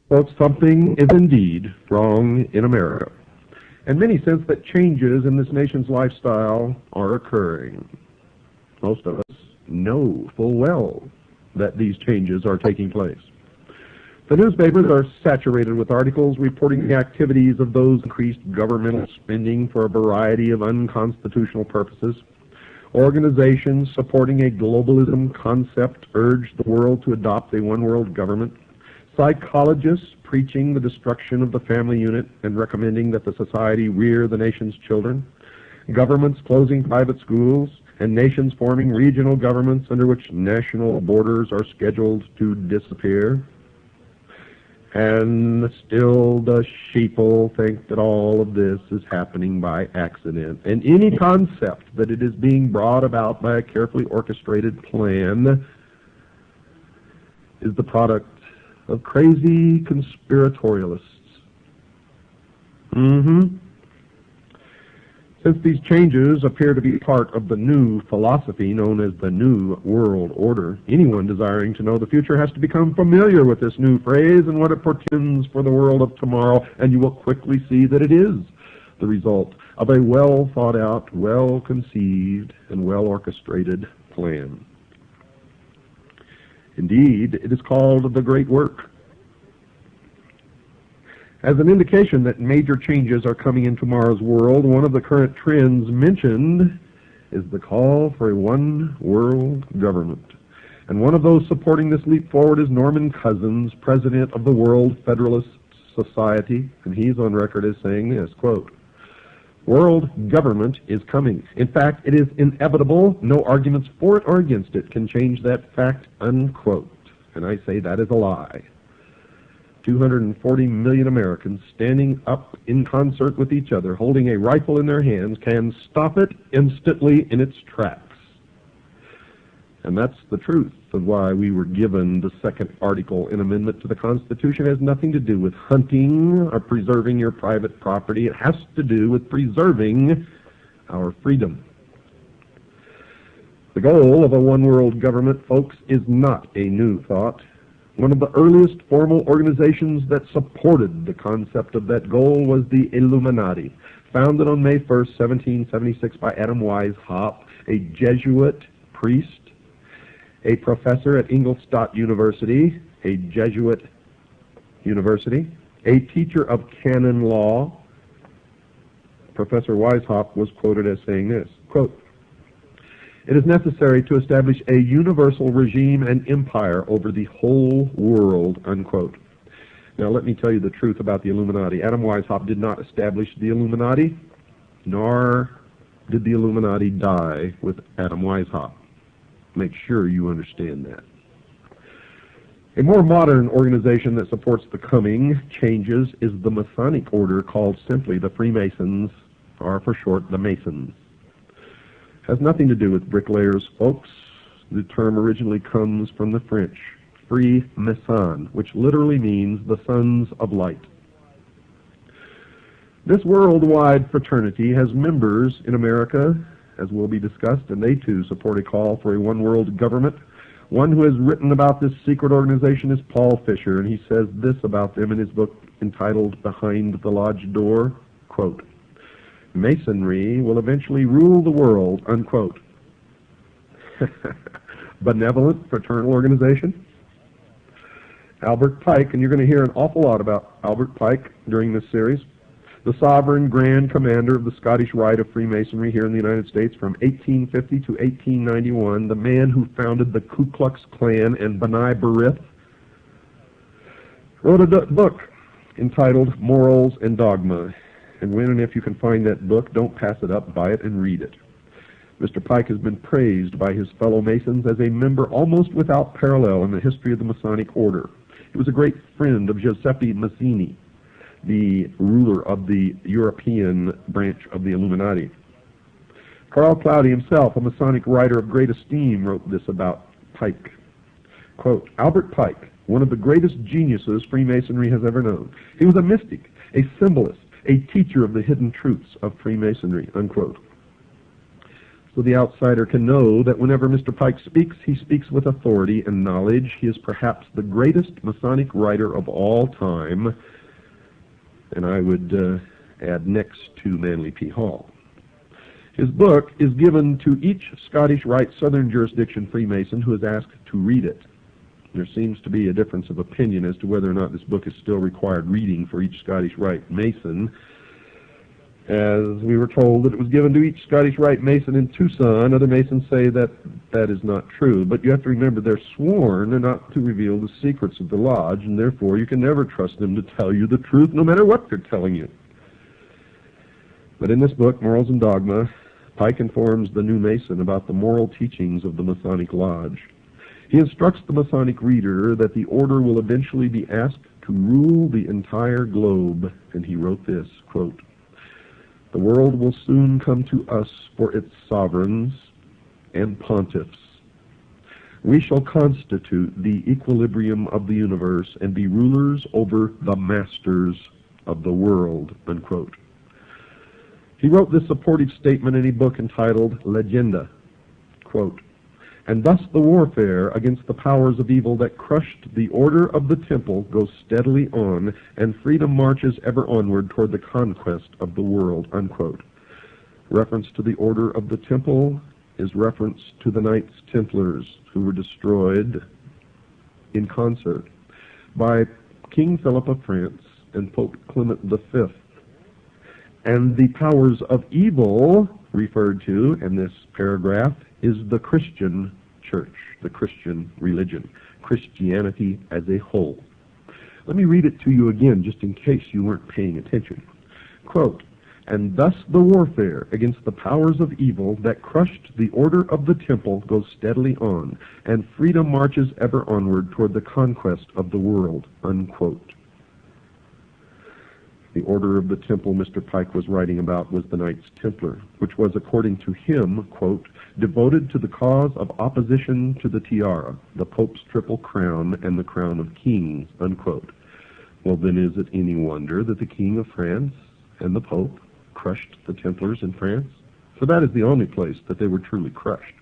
Folks, something is indeed wrong in America, and many sense that changes in this nation's lifestyle are occurring. Most of us know full well that these changes are taking place. The newspapers are saturated with articles reporting the activities of those increased governmental spending for a variety of unconstitutional purposes. Organizations supporting a globalism concept urge the world to adopt a one-world government. Psychologists preaching the destruction of the family unit and recommending that the society rear the nation's children. Governments closing private schools, and nations forming regional governments under which national borders are scheduled to disappear. And still the sheeple think that all of this is happening by accident. And any concept that it is being brought about by a carefully orchestrated plan is the product of crazy conspiratorialists. Since these changes appear to be part of the new philosophy known as the New World Order, anyone desiring to know the future has to become familiar with this new phrase and what it portends for the world of tomorrow, and you will quickly see that it is the result of a well-thought-out, well-conceived, and well-orchestrated plan. Indeed, it is called the Great Work. As an indication that major changes are coming in tomorrow's world, one of the current trends mentioned is the call for a one-world government. And one of those supporting this leap forward is Norman Cousins, president of the World Federalist Society, and he's on record as saying this, quote, "World government is coming. In fact, it is inevitable. No arguments for it or against it can change that fact," unquote. And I say that is a lie. 240 million Americans standing up in concert with each other, holding a rifle in their hands, can stop it instantly in its tracks. And that's the truth of why we were given the second article in amendment to the Constitution. It has nothing to do with hunting or preserving your private property. It has to do with preserving our freedom. The goal of a one-world government, folks, is not a new thought. One of the earliest formal organizations that supported the concept of that goal was the Illuminati, founded on May 1st, 1776 by Adam Weishaupt, a Jesuit priest, a professor at Ingolstadt University, a Jesuit university, a teacher of canon law. Professor Weishaupt was quoted as saying this, quote, "It is necessary to establish a universal regime and empire over the whole world," unquote. Now let me tell you the truth about the Illuminati. Adam Weishaupt did not establish the Illuminati, nor did the Illuminati die with Adam Weishaupt. Make sure you understand that. A more modern organization that supports the coming changes is the Masonic order, called simply the Freemasons, or for short, the Masons. Has nothing to do with bricklayers, folks. The term originally comes from the French, Freemason, which literally means the sons of light. This worldwide fraternity has members in America, as will be discussed, and they too support a call for a one-world government. One who has written about this secret organization is Paul Fisher, and he says this about them in his book entitled Behind the Lodge Door, quote, "Masonry will eventually rule the world," unquote. Benevolent fraternal organization. Albert Pike, and you're going to hear an awful lot about Albert Pike during this series, the sovereign grand commander of the Scottish Rite of Freemasonry here in the United States from 1850 to 1891, the man who founded the Ku Klux Klan and B'nai B'rith, wrote a book entitled Morals and Dogma. And when and if you can find that book, don't pass it up, buy it and read it. Mr. Pike has been praised by his fellow Masons as a member almost without parallel in the history of the Masonic order. He was a great friend of Giuseppe Mazzini, the ruler of the European branch of the Illuminati. Carl Cloudy himself, a Masonic writer of great esteem, wrote this about Pike. Quote, "Albert Pike, one of the greatest geniuses Freemasonry has ever known. He was a mystic, a symbolist, a teacher of the hidden truths of Freemasonry," unquote. so the outsider can know that whenever Mr. Pike speaks, he speaks with authority and knowledge. He is perhaps the greatest Masonic writer of all time, and I would add next to Manly P. Hall. His book is given to each Scottish Rite Southern Jurisdiction Freemason who is asked to read it. There seems to be a difference of opinion as to whether or not this book is still required reading for each Scottish Rite Mason, as we were told that it was given to each Scottish Rite Mason in Tucson. Other Masons say that that is not true, but you have to remember they're sworn not to reveal the secrets of the lodge, and therefore you can never trust them to tell you the truth no matter what they're telling you. But in this book, Morals and Dogma, Pike informs the new Mason about the moral teachings of the Masonic Lodge. He instructs the Masonic reader that the order will eventually be asked to rule the entire globe, and he wrote this, quote, "The world will soon come to us for its sovereigns and pontiffs. We shall constitute the equilibrium of the universe and be rulers over the masters of the world," unquote. He wrote this supportive statement in a book entitled Legenda, quote, "And thus the warfare against the powers of evil that crushed the order of the temple goes steadily on, and freedom marches ever onward toward the conquest of the world," unquote. Reference to the order of the temple is reference to the Knights Templars, who were destroyed in concert by King Philip of France and Pope Clement V. And the powers of evil referred to in this paragraph is the Christian church, the Christian religion, Christianity as a whole. Let me read it to you again, just in case you weren't paying attention. Quote, "And thus the warfare against the powers of evil that crushed the order of the temple goes steadily on, and freedom marches ever onward toward the conquest of the world," unquote. The order of the temple Mr. Pike was writing about was the Knights Templar, which was, according to him, quote, "devoted to the cause of opposition to the tiara, the Pope's triple crown, and the crown of kings," unquote. Well, then is it any wonder that the King of France and the Pope crushed the Templars in France? For that is the only place that they were truly crushed.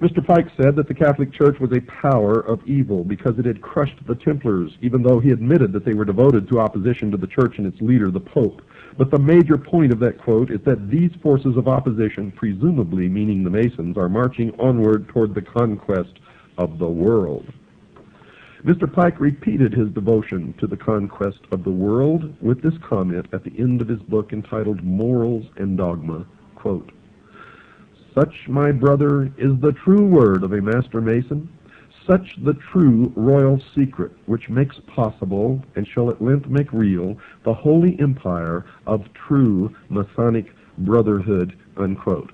Mr. Pike said that the Catholic Church was a power of evil because it had crushed the Templars, even though he admitted that they were devoted to opposition to the Church and its leader, the Pope. But the major point of that quote is that these forces of opposition, presumably meaning the Masons, are marching onward toward the conquest of the world. Mr. Pike repeated his devotion to the conquest of the world with this comment at the end of his book entitled Morals and Dogma, quote, "Such, my brother, is the true word of a Master Mason, such the true royal secret which makes possible, and shall at length make real, the holy empire of true Masonic brotherhood," unquote.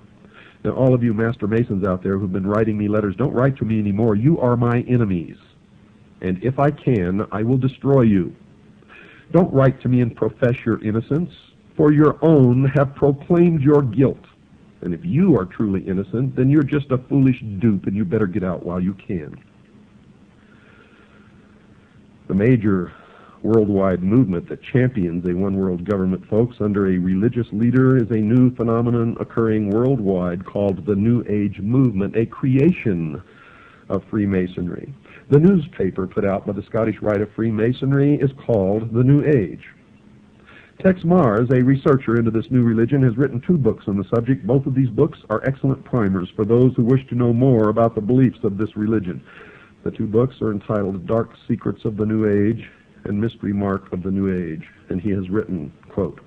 Now, all of you Master Masons out there who've been writing me letters, don't write to me anymore. You are my enemies, and if I can, I will destroy you. Don't write to me and profess your innocence, for your own have proclaimed your guilt. And if you are truly innocent, then you're just a foolish dupe, and you better get out while you can. The major worldwide movement that champions a one-world government, folks, under a religious leader is a new phenomenon occurring worldwide called the New Age movement, a creation of Freemasonry. The newspaper put out by the Scottish Rite of Freemasonry is called The New Age. Tex Mars, a researcher into this new religion, has written 2 books on the subject. Both of these books are excellent primers for those who wish to know more about the beliefs of this religion. The 2 books are entitled Dark Secrets of the New Age and Mystery Mark of the New Age, and he has written, quote,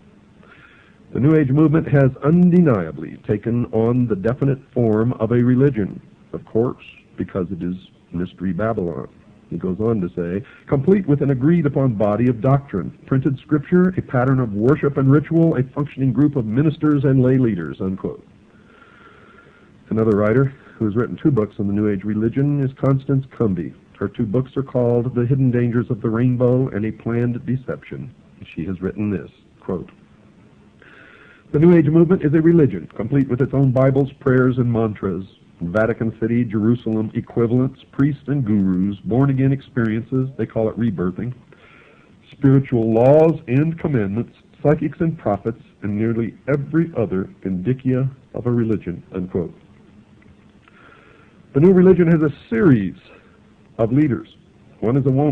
"The New Age movement has undeniably taken on the definite form of a religion, of course, because it is Mystery Babylon." He goes on to say, "complete with an agreed-upon body of doctrine, printed scripture, a pattern of worship and ritual, a functioning group of ministers and lay leaders," unquote. Another writer who has written 2 books on the New Age religion is Constance Cumby. Her 2 books are called The Hidden Dangers of the Rainbow and A Planned Deception. She has written this, quote, "The New Age movement is a religion, complete with its own Bibles, prayers, and mantras. Vatican City, Jerusalem equivalents, priests and gurus, born-again experiences, they call it rebirthing, spiritual laws and commandments, psychics and prophets, and nearly every other indicia of a religion, unquote. The new religion has a series of leaders. One is a woman.